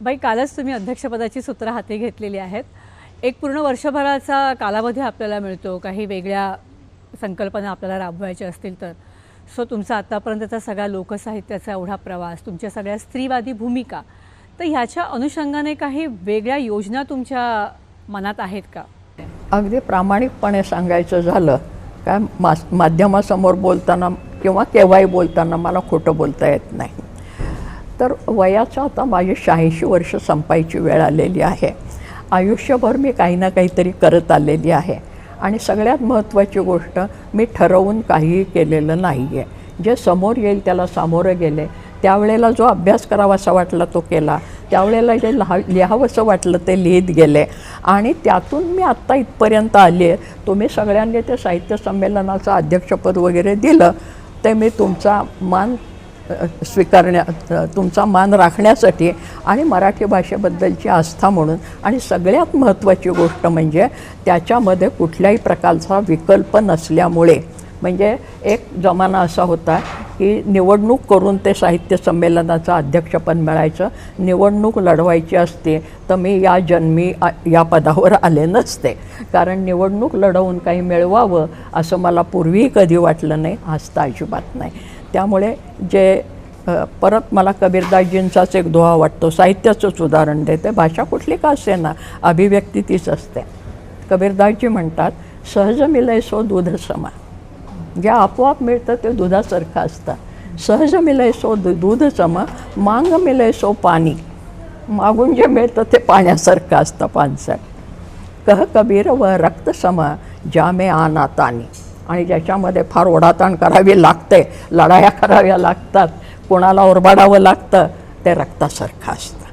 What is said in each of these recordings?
बाई, कालच तुम्ही अध्यक्षपदाची सूत्र हाती घेतलेली आहेत. एक पूर्ण वर्षभराचा कालावधी आपल्याला मिळतो, काही वेगळ्या संकल्पना आपल्याला राबवायच्या असतील तर. सो तुमचा आत्तापर्यंतचा सगळा लोकसाहित्याचा एवढा प्रवास, तुमच्या सगळ्या स्त्रीवादी भूमिका, तर ह्याच्या अनुषंगाने काही वेगळ्या योजना तुमच्या मनात आहेत का? अगदी प्रामाणिकपणे सांगायचं झालं काय, माध्यमासमोर बोलताना किंवा केव्हाही बोलताना मला खोटं बोलता येत नाही. तर वयाचं आता माझी 86 वर्ष संपायची वेळ आलेली आहे. आयुष्यभर मी काही ना काहीतरी करत आलेली आहे आणि सगळ्यात महत्त्वाची गोष्ट, मी ठरवून काहीही केलेलं नाही आहे. जे समोर येईल त्याला सामोरं गेले. त्यावेळेला जो अभ्यास करावासा वाटला तो केला, त्यावेळेला जे लिहावंसं वाटलं ते लिहित गेले आणि त्यातून मी आत्ता इथपर्यंत आली आहे. तुम्ही सगळ्यांनी ते साहित्य संमेलनाचं अध्यक्षपद वगैरे दिलं, ते मी तुमचा मान तुमचा मान राखण्यासाठी आणि मराठी भाषेबद्दलची आस्था म्हणून, आणि सगळ्यात महत्त्वाची गोष्ट म्हणजे त्याच्यामध्ये कुठल्याही प्रकारचा विकल्प नसल्यामुळे. म्हणजे एक जमाना असा होता की निवडणूक करून ते साहित्य संमेलनाचं अध्यक्षपद मिळायचं. निवडणूक लढवायची असते तर मी या जन्मी या पदावर आले नसते, कारण निवडणूक लढवून काही मिळवावं असं मला पूर्वीही कधी वाटलं नाही, आज तर अजिबात नाही. त्यामुळे जे परत मला कबीरदासजींचाच एक दोहा वाटतो, साहित्याचंच उदाहरण देते, भाषा कुठली का असे ना, अभिव्यक्ती तीच असते. कबीरदासजी म्हणतात, सहज मिलय सो दूध समा. जे आपोआप मिळतं ते दुधासारखं असतं. सहज मिलय सो दूध समा, मांग मिलय सो पाणी. मागून जे मिळतं ते पाण्यासारखं असतं, पानसट. कह कबीर व रक्त समा, जामे आना तानी. आणि ज्याच्यामध्ये फार ओढाताण करावी लागते, लढाया कराव्या लागतात, कोणाला ओरबाडावं लागतं, ते रक्तासारखं असतं.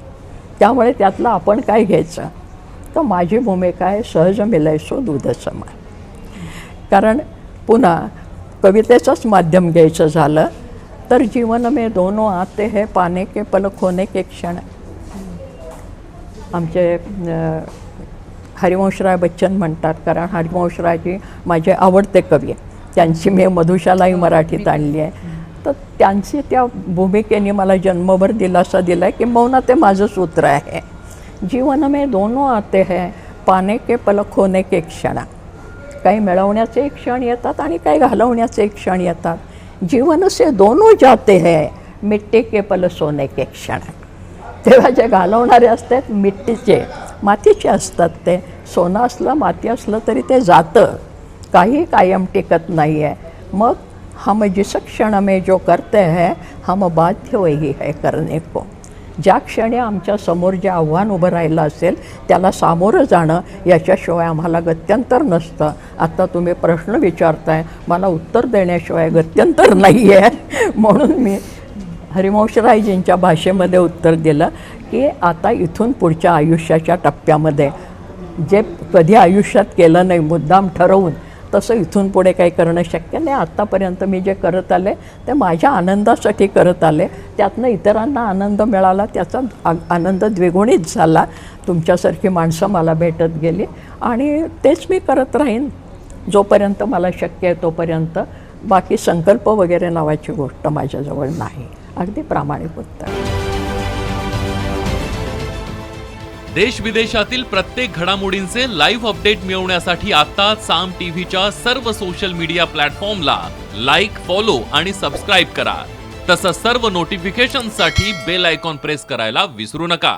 त्यामुळे त्यातलं आपण काय घ्यायचं, तर माझी भूमिका आहे सहज मिलय सो दूध समा. कारण पुन्हा कवितेचंच माध्यम घ्यायचं झालं तर, जीवन में दोनों आते हैं, पाने के पल खोने के क्षण. आमचे हरिवंशराय बच्चन म्हणतात, कारण हरिवंशरायजी माझे आवडते कवी आहे, त्यांची मी मधुशालाही मराठीत आणली आहे. तर त्यांची त्या भूमिकेने मला जन्मभर दिलासा दिला आहे की मौना ते माझं सूत्र आहे. जीवन में दोनों आते हैं, पाने के पल खोने के क्षण. काही मिळवण्याचे क्षण येतात आणि काही घालवण्याचे क्षण येतात. जीवन से दोनों जाते हैं, मिट्टी के पल सोने के क्षण. तेव्हा जे घालवणारे असतात मिट्टीचे, मातीचे असतात, ते सोनं असलं माती असलं तरी ते जातं, काही कायम टिकत नाही आहे. मग हम जिस क्षण में जो करते हैं, हम बाध्य वही है करने को. ज्या क्षणी आमच्या समोर जे आव्हान उभं राहिलं असेल त्याला सामोरं जाणं, याच्याशिवाय आम्हाला गत्यंतर नसतं. आता तुम्ही प्रश्न विचारताय, मला उत्तर देण्याशिवाय गत्यंतर नाही आहे. म्हणून मी हरिवंशरायजींच्या भाषेमध्ये उत्तर दिलं की आता इथून पुढच्या आयुष्याच्या टप्प्यामध्ये जे कधी आयुष्यात केलं नाही मुद्दाम ठरवून, तसं इथून पुढे काही करणं शक्य नाही. आत्तापर्यंत मी जे करत आले ते माझ्या आनंदासाठी करत आले. त्यातनं इतरांना आनंद मिळाला, त्याचा आनंद द्विगुणित झाला. तुमच्यासारखी माणसं मला भेटत गेली आणि तेच मी करत राहीन जोपर्यंत मला शक्य आहे तोपर्यंत. बाकी संकल्प वगैरे नावाची गोष्ट माझ्याजवळ नाही. अगदी प्रामाणिक उत्तर. देश विदेशातील प्रत्येक घडामोडींचे लाईव्ह अपडेट मिळवण्यासाठी आता साम टीव्हीच्या सर्व सोशल मीडिया प्लॅटफॉर्मला लाईक, फॉलो आणि सबस्क्राईब करा. तसंच सर्व नोटिफिकेशनसाठी बेल आयकॉन प्रेस करायला विसरू नका.